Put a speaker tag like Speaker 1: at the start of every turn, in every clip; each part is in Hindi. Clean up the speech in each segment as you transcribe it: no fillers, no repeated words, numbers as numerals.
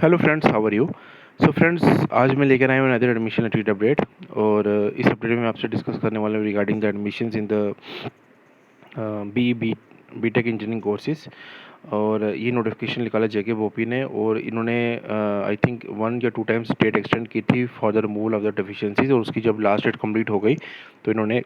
Speaker 1: Hello friends, how are you. So friends, आज मैं लेकर आया हूँ अनदर एडमिशन रिलेटेड अपडेट। और इस अपडेट में आपसे डिस्कस करने वाला हूँ regarding the admissions in the B tech engineering courses. और ये नोटिफिकेशन निकाला जेके बोपी ने, और इन्होंने आई थिंक 1 या 2 टाइम्स डेट एक्सटेंड की थी for the removal of the deficiencies, और उसकी जब लास्ट डेट कंप्लीट हो गई तो इन्होंने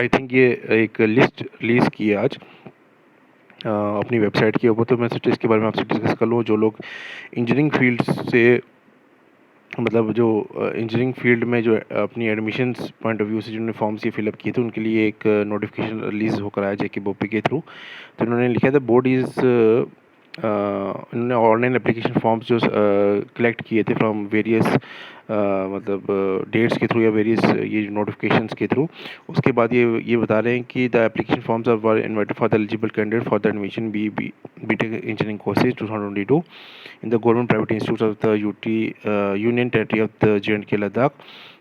Speaker 1: आई थिंक ये एक लिस्ट रिलीज़ की है आज अपनी वेबसाइट के ऊपर। तो मैं सोचा इसके बारे में आपसे डिस्कस कर लूँ। जो लोग इंजीनियरिंग फील्ड से मतलब जो इंजीनियरिंग फील्ड में जो अपनी एडमिशन्स पॉइंट ऑफ व्यू से जिन्होंने फॉर्म्स ये फिलअप किए थे, उनके लिए एक नोटिफिकेशन रिलीज़ होकर आया जेके बोपी के थ्रू। तो इन्होंने लिखा था बोर्ड इज़ इन्होंने ऑनलाइन एप्लीकेशन फॉर्म्स जो कलेक्ट किए थे फ्रॉम वेरियस मतलब डेट्स के थ्रू या वेरियस ये नोटिफिकेशंस के थ्रू। उसके बाद ये बता रहे हैं कि the application forms are invited for the eligible candidate for the admission B tech engineering courses 2022 in the government private institutes of the Union Territory of the J&K Ladakh.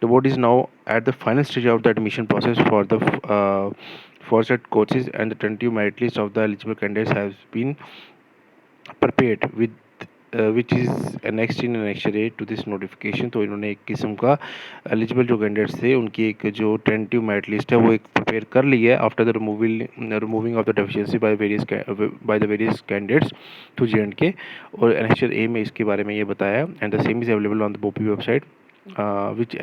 Speaker 1: The board is now at the final stage of the admission process for the for set courses, and the tentative merit list of the eligible candidates has been prepared with which is annexed in annexure A to this notification। तो इन्होंने एक किस्म का एलिजिबल जो कैंडिडेट्स थे उनकी एक जो टेंटिव मेरिट लिस्ट है वो एक प्रिपेयर कर ली है after the removing of the deficiency by the various candidates to J&K। और annexure A में इसके बारे में ये बताया, and the same is available on the Bopi website which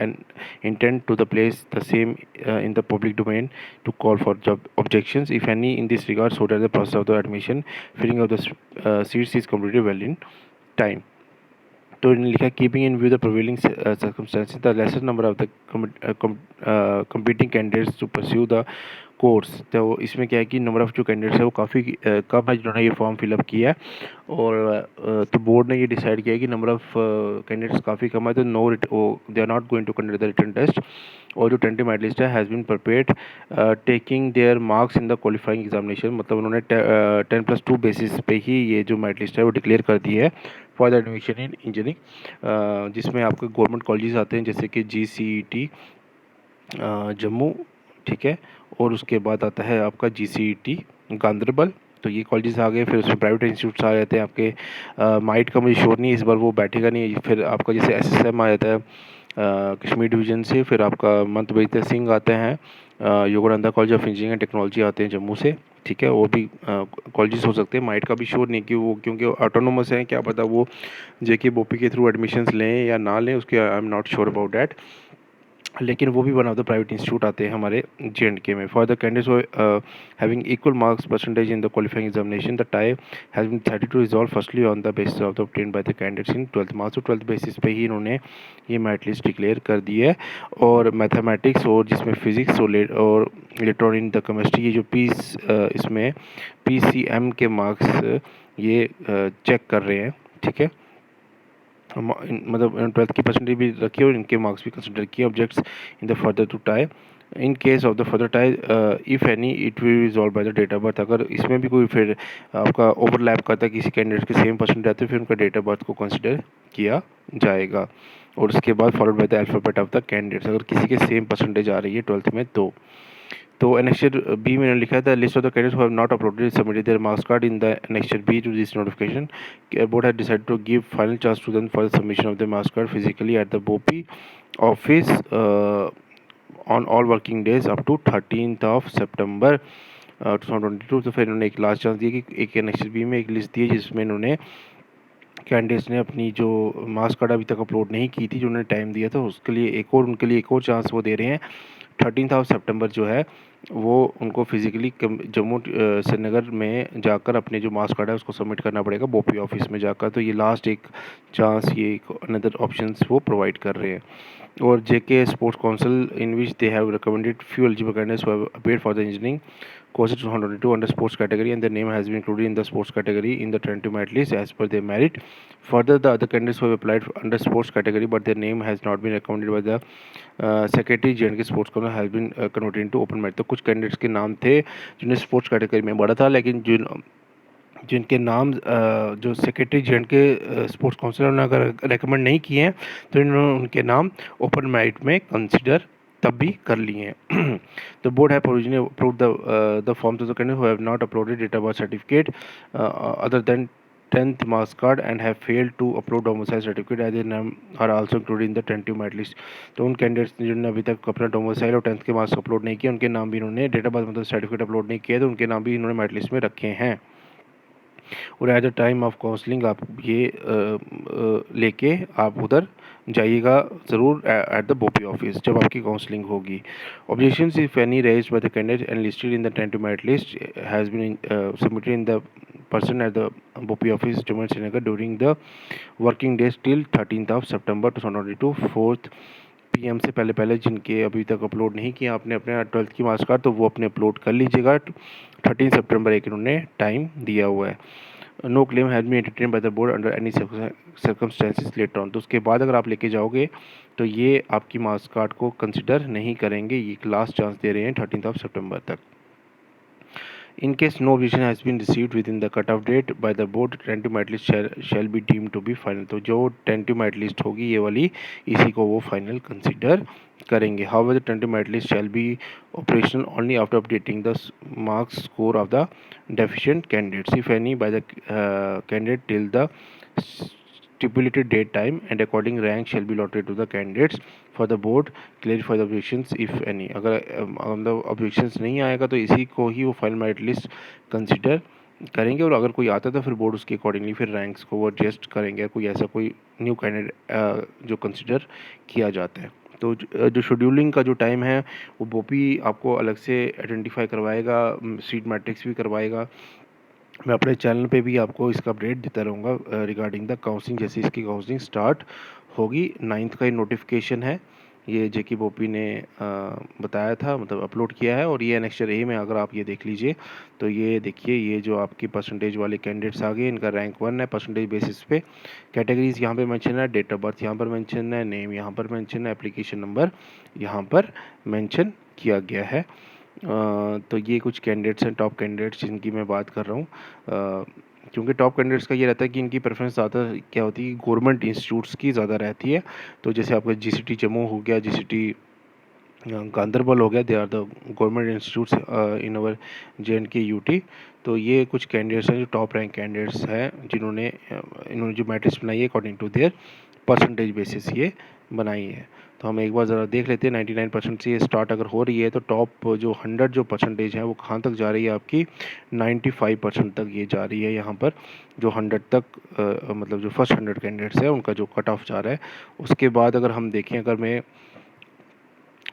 Speaker 1: intend to the place the same in the public domain to call for job objections if any in this regard, so that the process of the admission filling of the seats is completed well in time। तो इन्होंने लिखा keeping in view the prevailing circumstances the lesser number of the competing candidates to pursue the course. तो इसमें क्या है कि नंबर ऑफ़ जो कैंडिडेट्स है वो काफ़ी कम है जिन्होंने ये फॉर्म फिलअप किया है। और तो बोर्ड ने ये डिसाइड किया है कि नंबर ऑफ़ कैंडिडेट्स काफ़ी कम है, तो they are not going to conduct the written test. और जो टेंटिव मेरिट लिस्ट है has been prepared taking their marks in the qualifying examination. मतलब उन्होंने 10+2 बेसिस पे ही ये जो मेरिट लिस्ट है वो डिक्लेयर कर दी है for the admission in engineering, जिसमें आपके गवर्नमेंट कॉलेजेस आते हैं जैसे कि GCET जम्मू, ठीक है। और उसके बाद आता है आपका GCET गांदरबल। तो ये कॉलेजेस आ गए। फिर उसमें प्राइवेट इंस्टीट्यूट्स आ जाते हैं आपके। माइट का मुझे श्योर नहीं है, इस बार वो बैठेगा नहीं। फिर आपका जैसे SSM आ जाता है कश्मीर डिवीज़न से। फिर आपका मंत बजीता सिंह आते हैं, Yogananda college of engineering and technology आते हैं जम्मू से, ठीक है। वो भी कॉलेजेस हो सकते हैं। माइट का भी श्योर नहीं कि वो, क्योंकि ऑटोनोमस है, क्या पता वो जेके बोपी के थ्रू एडमिशन्स लें या ना लें, उसके I am not sure about that. लेकिन वो भी one of the private institute आते हैं हमारे J&K में। For the candidates having equal marks percentage in the qualifying examination, the tie has been decided to resolve firstly on the basis of the obtained by the candidates in 12th marks. तो 12th बेसिस पे ही इन्होंने ये मेरिट लिस्ट डिक्लेयर कर दी है। और मैथमेटिक्स और जिसमें फिजिक्स और लेटर इन द केमिस्ट्री, ये जो इसमें PCM के मार्क्स ये चेक कर रहे हैं, ठीक है। मतलब 12th की परसेंटेज भी रखी है और इनके मार्क्स भी कंसिडर किए। Objects in the further to tie, in case of the further tie if any it will resolve by the date of birth. अगर इसमें भी कोई फिर आपका ओवरलैप करता है, किसी कैंडिडेट के सेम परसेंटेज आते हैं, फिर उनका डेट ऑफ बर्थ को कंसिडर किया जाएगा। और उसके बाद followed by the alphabet of the candidates, अगर किसी के सेम परसेंटेज आ रही है 12th में तो annexure B में लिखा है the list of the candidates who have not uploaded submitted there marks card in the annexure B to this notification, board has decided to give final chance to them for the submission of the marks card physically at the BOPI office on all working days up to 13th of September 2022। तो फिर इन्होंने एक लास्ट चांस दिया कि एक annexure B में एक लिस्ट दी है जिसमें इन्होंने कैंडिडेट्स ने अपनी जो मार्क्स कार्ड अभी तक अपलोड नहीं की थी, जो उन्होंने टाइम दिया था, उसके लिए उनके लिए एक और चांस वो दे रहे हैं। 13th ऑफ सितंबर जो है वो उनको फिज़िकली जम्मू श्रीनगर में जाकर अपने जो मार्क्स कार्ड है उसको सबमिट करना पड़ेगा बोपी ऑफिस में जाकर। तो ये लास्ट एक चांस, ये एक अनदर ऑप्शंस वो प्रोवाइड कर रहे हैं। और JK sports council in which they have recommended few eligible candidates who have appeared for the engineering courses 222 under sports category, and their name has been included in the sports category in the tentative merit list as per their merit. Further, the other candidates who have applied under sports category but their name has not been recommended by the secretary J&K sports council has been converted into open merit। तो कुछ कैंडिडेट्स के नाम थे जिन्हें स्पोर्ट्स कैटेगरी में बढ़ा था, लेकिन जिनके नाम जो सेक्रेटरी J&K स्पोर्ट्स काउंसिल ने अगर रेकमेंड नहीं किए हैं तो इन्होंने उनके नाम ओपन मेरिट में कंसिडर तब भी कर लिए हैं। The board have originally approved the forms of the candidates who have not uploaded date of birth certificate other than 10th marks card and have failed to upload domicile certificate as their name are also included in the tentative merit list। तो उन कैंडिडेट्स जिन्होंने अभी तक अपना डोमिसाइल और 10th के मार्क्स अपलोड नहीं किए, उनके नाम भी इन्होंने डेट ऑफ बर्थ मतलब सर्टिफिकेट अपलोड नहीं किए, तो उनके नाम भी इन्होंने मेरिट लिस्ट में रखे हैं। और at the time of counselling आप ये लेके आप उधर जाइएगा ज़रूर एट द बोपी ऑफिस जब आपकी काउंसलिंग होगी। Objections if any raised by the candidate and listed in the tentative merit list has been submitted in the person at the BOPI office Jammu Srinagar during the working days till 13th of September 2022 4th PM से पहले पहले जिनके अभी तक अपलोड नहीं किया आपने अपने 12th की मार्क्स कार्ड, तो वो अपने अपलोड कर लीजिएगा। 13 सितंबर एक इन्होंने टाइम दिया हुआ है। No claim has been entertained by the board under any circumstances later on. तो उसके बाद अगर आप लेके जाओगे तो ये आपकी मार्क्स कार्ड को कंसिडर नहीं करेंगे, ये लास्ट चांस दे रहे हैं 13 सितंबर तक। In case no objection has been received within the cut-off date by the board, tentative merit list shall be deemed to be final। तो जो tentative merit list होगी ये वाली, इसी को वो final consider करेंगे। However, the tentative merit list shall be operational only after updating the marks score of the deficient candidates, if any, by the candidate till the stipulated date time, and according rank shall be allotted to the candidates for the board clarify the objections if any। अगर मतलब ऑब्जेक्शंस नहीं आएगा तो इसी को ही वो फाइनल मेरिट लिस्ट कंसिडर करेंगे, और अगर कोई आता है तो फिर बोर्ड उसके अकॉर्डिंगली फिर रैंक्स को वो एडजस्ट करेंगे, कोई ऐसा कोई न्यू कैंडिडेट जो कंसिडर किया जाता है। तो जो शेड्यूलिंग का जो टाइम है वो बोपी आपको अलग से आइडेंटिफाई करवाएगा, सीट मैट्रिक्स भी करवाएगा। मैं अपने चैनल पे भी आपको इसका अपडेट देता रहूँगा रिगार्डिंग द काउंसलिंग, जैसे इसकी काउंसलिंग स्टार्ट होगी। 9th का ये नोटिफिकेशन है, ये जेके बोपी ने बताया था, मतलब अपलोड किया है। और ये एनेक्चर ए में अगर आप ये देख लीजिए तो ये देखिए, ये जो आपकी परसेंटेज वाले कैंडिडेट्स आ गए, इनका रैंक 1 है परसेंटेज बेसिस पे। कैटेगरीज यहाँ पे मेंशन है, डेट ऑफ बर्थ यहाँ पर मेंशन है, नेम यहाँ पर मेंशन है, एप्लीकेशन नंबर यहाँ पर मेंशन किया गया है। तो ये कुछ कैंडिडेट्स हैं, टॉप कैंडिडेट्स जिनकी मैं बात कर रहा हूँ। क्योंकि टॉप कैंडिडेट्स का ये रहता है कि इनकी प्रेफरेंस ज़्यादा क्या होती है, गवर्नमेंट इंस्टीट्यूट्स की ज़्यादा रहती है। तो जैसे आपका जीसीटी जम्मू हो गया, जीसीटी गांदरबल हो गया, they are the government institutes in our JNK UT। तो ये कुछ कैंडिडेट्स हैं जो टॉप रैंक कैंडिडेट्स हैं, जिन्होंने इन्होंने जो मैट्रिक्स बनाई है according to their percentage basis ये बनाई है। तो हम एक बार ज़रा देख लेते हैं 99% से ये स्टार्ट अगर हो रही है तो टॉप जो 100 जो परसेंटेज है वो कहाँ तक जा रही है आपकी, 95% तक ये जा रही है। यहाँ पर जो 100 तक मतलब जो फर्स्ट 100 कैंडिडेट्स है उनका जो कट ऑफ जा रहा है। उसके बाद अगर हम देखें, अगर मैं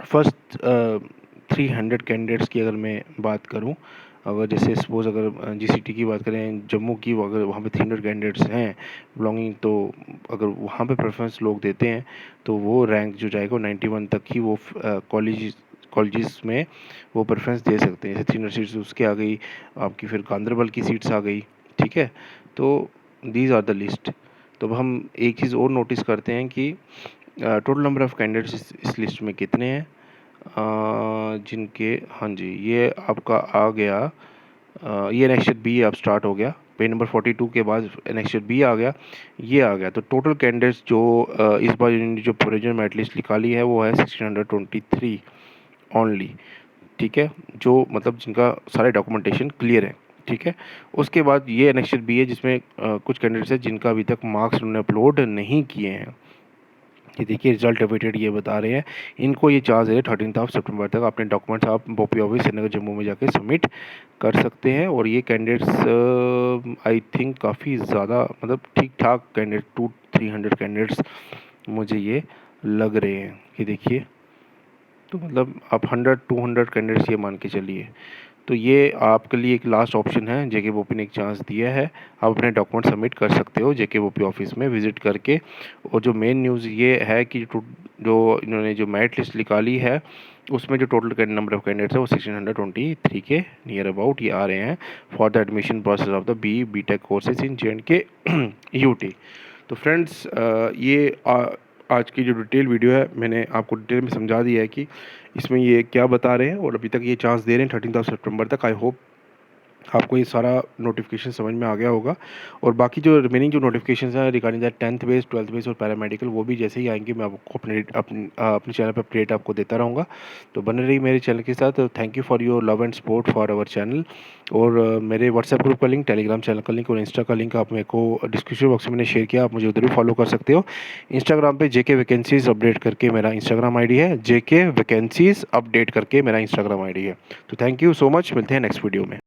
Speaker 1: फर्स्ट 300 कैंडिडेट्स की अगर मैं बात करूं, अगर जैसे सपोज़ अगर जीसीटी की बात करें जम्मू की, अगर वहाँ पे 300 कैंडिडेट्स हैं बिलोंगिंग, तो अगर वहाँ पे प्रेफरेंस लोग देते हैं तो वो रैंक जो जाएगा 91 तक ही वो कॉलेजेस में वो प्रेफरेंस दे सकते हैं। जैसे 300 सीट्स उसके आ गई आपकी, फिर गांदरबल की सीट्स आ गई, ठीक है। तो दीज आर द लिस्ट। तो अब हम एक चीज़ और नोटिस करते हैं कि टोटल नंबर ऑफ़ कैंडिडेट्स इस लिस्ट में कितने हैं, जिनके, हाँ जी, ये आपका आ गया, ये एनेक्शन बी अब स्टार्ट हो गया, पेज नंबर 42 के बाद एनेक्शन बी आ गया, ये आ गया। तो टोटल कैंडिडेट्स जो इस बार जो प्रोविजनल मेरिट लिस्ट निकाली है वो है 1623 ओनली, ठीक है, जो मतलब जिनका सारे डॉक्यूमेंटेशन क्लियर है, ठीक है। उसके बाद ये एनेक्शन बी है जिसमें कुछ कैंडिडेट्स हैं जिनका अभी तक मार्क्स उन्होंने अपलोड नहीं किए हैं। ये देखिए रिजल्ट अवेटेड ये बता रहे हैं, इनको ये चार्ज है 13 सितंबर तक अपने डॉक्यूमेंट्स आप बोपी ऑफिस श्रीनगर जम्मू में जाके सबमिट कर सकते हैं। और ये कैंडिडेट्स आई थिंक काफ़ी ज़्यादा मतलब ठीक ठाक कैंडिडेट 200-300 कैंडिडेट्स मुझे ये लग रहे हैं। ये देखिए, तो मतलब आप 100-200 कैंडिडेट्स ये मान के चलिए। तो ये आपके लिए एक लास्ट ऑप्शन है, जेके बोपी ने एक चांस दिया है, आप अपने डॉक्यूमेंट सबमिट कर सकते हो जेके बोपी ऑफिस में विज़िट करके। और जो मेन न्यूज़ ये है कि जो इन्होंने जो मेरिट लिस्ट निकाली है उसमें जो टोटल नंबर ऑफ़ कैंडिडेट्स है वो 1623 के नियर अबाउट ये आ रहे हैं for the admission process of the BTech courses in JNK UT। तो फ्रेंड्स, ये आज की जो डिटेल वीडियो है मैंने आपको डिटेल में समझा दिया है कि इसमें ये क्या बता रहे हैं, और अभी तक ये चांस दे रहे हैं 13 सितंबर तक। आई होप आपको ये सारा नोटिफिकेशन समझ में आ गया होगा। और बाकी जो रिमेनिंग जो नोटिफिकेशंस हैं regarding that 10th base, 12th base और पैरामेडिकल, वो भी जैसे ही आएंगे मैं आपको अपने चैनल पर अपडेट आपको देता रहूँगा। तो बने रहिए मेरे चैनल के साथ। Thank you for your love and support for our channel. और मेरे व्हाट्सएप ग्रुप का लिंक, टेलीग्राम चैनल का लिंक और इंस्टा का लिंक आप मेरे को डिस्क्रिप्शन बॉक्स में मैंने शेयर किया, आप मुझे उधर भी फॉलो कर सकते हो। इंस्टाग्राम पे जेके वैकेंसीज अपडेट करके मेरा इंस्टाग्राम आईडी है, जेके वैकेंसीज अपडेट करके मेरा इंस्टाग्राम आईडी है। तो थैंक यू सो मच, मिलते हैं नेक्स्ट वीडियो में।